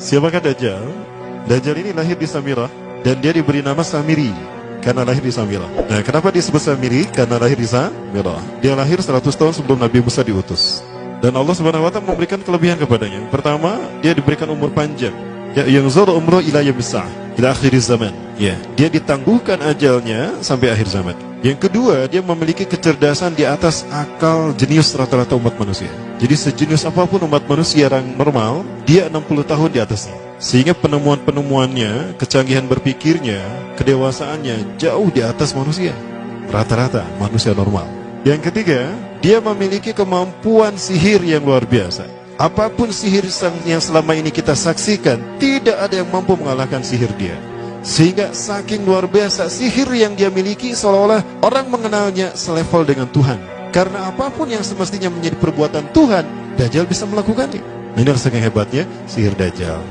Siapakah Dajjal? Dajjal ini lahir di Samirah dan dia diberi nama Samiri karena lahir di Samirah. Nah, kenapa disebut Samiri? Karena lahir di Samirah. Dia lahir 100 tahun sebelum Nabi Musa diutus. Dan Allah Subhanahu wa taala memberikan kelebihan kepadanya. Pertama, dia diberikan umur panjang. Ya, yang zara umruh ila yabsah ila akhir zaman. Ya, dia ditangguhkan ajalnya sampai akhir zaman. Yang kedua, dia memiliki kecerdasan di atas akal jenius rata-rata umat manusia. Jadi sejenius apapun umat manusia yang normal, dia 60 tahun di atasnya. Sehingga penemuan-penemuannya, kecanggihan berpikirnya, kedewasaannya jauh di atas manusia. Rata-rata manusia normal. Yang ketiga, dia memiliki kemampuan sihir yang luar biasa. Apapun sihir yang selama ini kita saksikan, tidak ada yang mampu mengalahkan sihir dia. Sehingga saking luar biasa sihir yang dia miliki, seolah-olah orang mengenalnya selevel dengan Tuhan. Karena apapun yang semestinya menjadi perbuatan Tuhan, Dajjal bisa melakukannya. Ini saking hebatnya sihir Dajjal.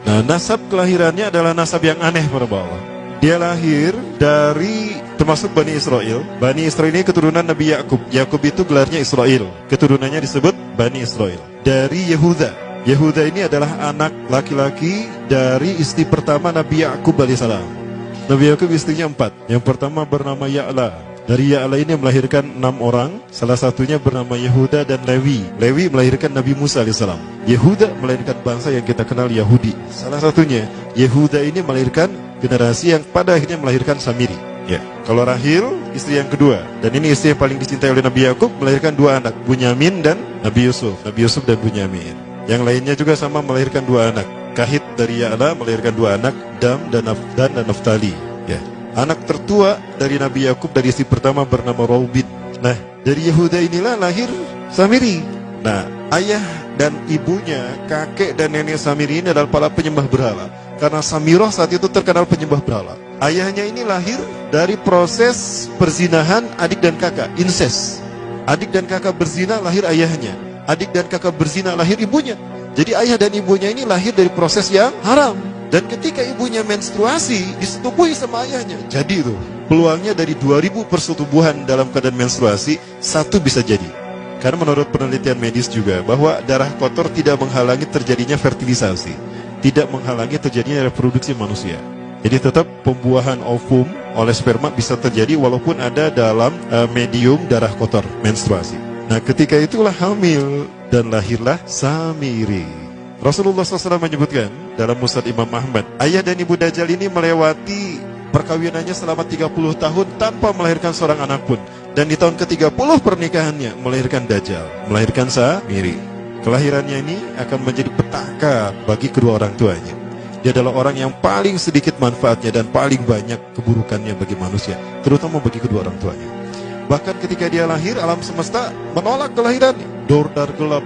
Nah, nasab kelahirannya adalah nasab yang aneh para Allah. Dia lahir dari termasuk Bani Israel. Bani Israel ini keturunan Nabi Yakub. Yakub itu gelarnya Israel. Keturunannya disebut Bani Israel. Dari Yehuda. Yehuda ini adalah anak laki-laki dari istri pertama Nabi Yakub alaihissalam. Nabi Yakub istrinya 4. Yang pertama bernama Ya'la. Dari Ya'la ini melahirkan 6 orang. Salah satunya bernama Yehuda dan Lewi. Lewi melahirkan Nabi Musa alaihissalam. Yehuda melahirkan bangsa yang kita kenal Yahudi. Salah satunya Yehuda ini melahirkan generasi yang pada akhirnya melahirkan Samiri. Ya. Kalau Rahil istri yang kedua, dan ini istri yang paling dicintai oleh Nabi Yakub, melahirkan 2 anak, Bunyamin dan Nabi Yusuf. Nabi Yusuf dan Bunyamin. Yang lainnya juga sama melahirkan 2 anak. Kahit dari Ya'la melahirkan 2 anak, Dam dan Naftali. Ya. Anak tertua dari Nabi Yakub dari istri pertama bernama Raubin. Nah, dari Yehuda inilah lahir Samiri. Nah, ayah dan ibunya, kakek dan nenek Samiri ini adalah para penyembah berhala. Karena Samirah saat itu terkenal penyembah berhala. Ayahnya ini lahir dari proses perzinahan adik dan kakak, incest. Adik dan kakak berzina, lahir ayahnya. Adik dan kakak berzina, lahir ibunya. Jadi ayah dan ibunya ini lahir dari proses yang haram. Dan ketika ibunya menstruasi, disetubuhi sama ayahnya. Jadi itu, peluangnya dari 2000 persetubuhan dalam keadaan menstruasi, 1 bisa jadi. Karena menurut penelitian medis juga, bahwa darah kotor tidak menghalangi terjadinya fertilisasi, tidak menghalangi terjadinya reproduksi manusia. Jadi tetap pembuahan ovum oleh sperma bisa terjadi walaupun ada dalam medium darah kotor, menstruasi. Nah, ketika itulah hamil dan lahirlah Samiri. Rasulullah SAW menyebutkan dalam Musnad Imam Ahmad, ayah dan ibu Dajjal ini melewati perkawinannya selama 30 tahun tanpa melahirkan seorang anak pun. Dan di tahun ke-30 pernikahannya melahirkan Dajjal, melahirkan Samiri. Kelahirannya ini akan menjadi petaka bagi kedua orang tuanya. Dia adalah orang yang paling sedikit manfaatnya dan paling banyak keburukannya bagi manusia, terutama bagi kedua orang tuanya. Bahkan ketika dia lahir, alam semesta menolak kelahirannya. Dordar gelap,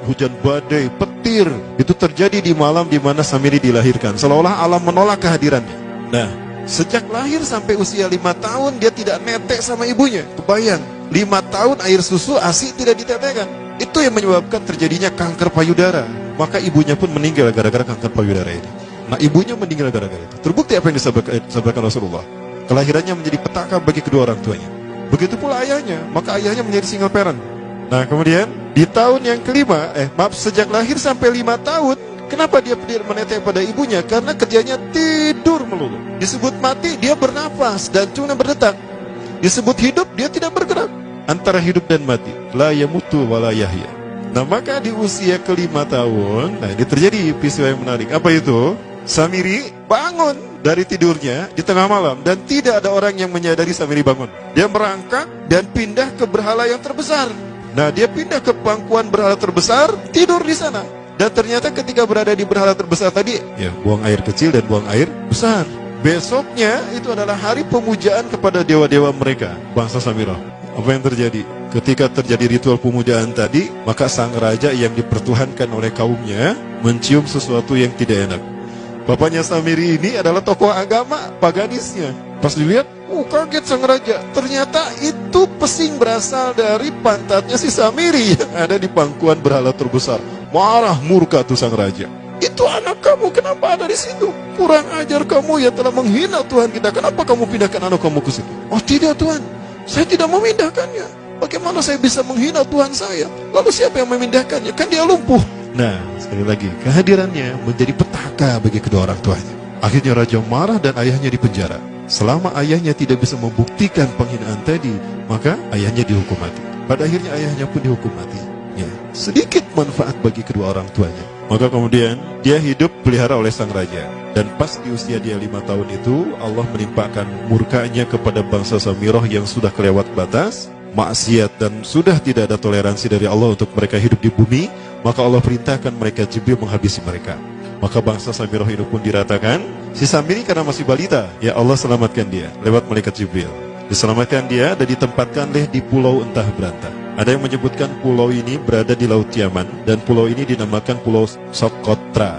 hujan badai, petir, itu terjadi di malam di mana Samiri dilahirkan. Seolah-olah alam menolak kehadirannya. Nah, sejak lahir sampai usia 5 tahun dia tidak netek sama ibunya. Kebayang, 5 tahun air susu ASI tidak ditetekkan. Itu yang menyebabkan terjadinya kanker payudara. Maka ibunya pun meninggal gara-gara kanker payudara ini. Nah, ibunya meninggal gara-gara itu. Terbukti apa yang disampaikan Rasulullah. Kelahirannya menjadi petaka bagi kedua orang tuanya. Begitu pula ayahnya, maka ayahnya menjadi single parent. Nah, kemudian di tahun yang kelima, sejak lahir sampai 5 tahun, kenapa dia tidak menetek pada ibunya? Karena kerjanya tidur melulu. Disebut mati, dia bernafas dan cuma berdetak. Disebut hidup, dia tidak bergerak. Antara hidup dan mati, la yamutu wa la yahya. Nah, maka di usia ke-5 tahun, nah ini terjadi peristiwa yang menarik. Apa itu? Samiri bangun dari tidurnya di tengah malam dan tidak ada orang yang menyadari Samiri bangun. Dia merangkak dan pindah ke berhala yang terbesar. Nah, dia pindah ke pangkuan berhala terbesar, tidur di sana. Dan ternyata ketika berada di berhala terbesar tadi, ya buang air kecil dan buang air besar. Besoknya itu adalah hari pemujaan kepada dewa-dewa mereka, bangsa Samirah. Apa yang terjadi? Ketika terjadi ritual pemujaan tadi, maka sang raja yang dipertuhankan oleh kaumnya mencium sesuatu yang tidak enak. Bapaknya Samiri ini adalah tokoh agama paganisnya. Pas dilihat, kaget sang raja. Ternyata itu pesing berasal dari pantatnya si Samiri yang ada di pangkuan berhala terbesar. Marah murka tuh sang raja. Itu anak kamu, kenapa ada di situ? Kurang ajar kamu yang telah menghina Tuhan kita. Kenapa kamu pindahkan anak kamu ke situ? Oh tidak Tuhan, saya tidak memindahkannya. Bagaimana saya bisa menghina Tuhan saya? Lalu siapa yang memindahkannya? Kan dia lumpuh. Nah, Sekali lagi, kehadirannya menjadi petaka bagi kedua orang tuanya. Akhirnya raja marah dan ayahnya dipenjara. Selama ayahnya tidak bisa membuktikan penghinaan tadi, maka ayahnya dihukum mati. Pada akhirnya ayahnya pun dihukum mati. Ya, sedikit manfaat bagi kedua orang tuanya. Maka kemudian dia hidup pelihara oleh sang raja. Dan pas di usia dia 5 tahun itu, Allah menimpakan murkanya kepada bangsa Samirah yang sudah kelewat batas, maksiat, dan sudah tidak ada toleransi dari Allah untuk mereka hidup di bumi. Maka Allah perintahkan mereka Jibril menghabisi mereka. Maka bangsa Samirah itu pun diratakan. Si Samiri karena masih balita, ya Allah selamatkan dia lewat malaikat Jibril. Diselamatkan dia dan ditempatkanlah di pulau entah berantah. Ada yang menyebutkan pulau ini berada di Laut Yaman, dan pulau ini dinamakan Pulau Socotra.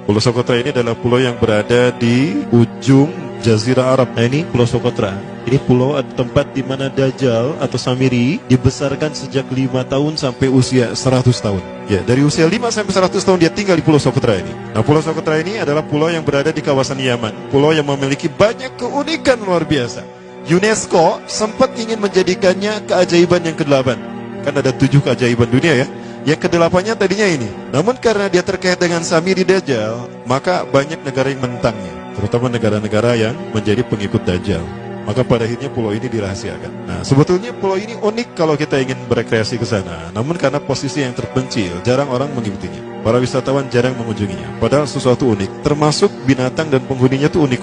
Pulau Socotra ini adalah pulau yang berada di ujung Jazirah Arab. Nah, ini Pulau Socotra. Ini pulau tempat di mana Dajjal atau Samiri dibesarkan sejak 5 tahun sampai usia 100 tahun. Ya, dari usia 5 sampai 100 tahun dia tinggal di Pulau Socotra ini. Nah, Pulau Socotra ini adalah pulau yang berada di kawasan Yaman. Pulau yang memiliki banyak keunikan luar biasa. UNESCO sempat ingin menjadikannya keajaiban yang ke-8. Kan ada 7 keajaiban dunia ya. Yang ke-8-nya tadinya ini. Namun karena dia terkait dengan Samiri Dajjal, maka banyak negara yang menentangnya, terutama negara-negara yang menjadi pengikut Dajjal. Maka pada akhirnya pulau ini dirahasiakan. Nah, sebetulnya pulau ini unik kalau kita ingin berekreasi ke sana. Namun karena posisi yang terpencil, jarang orang mengikutinya. Para wisatawan jarang mengunjunginya. Padahal sesuatu unik, termasuk binatang dan penghuninya itu unik.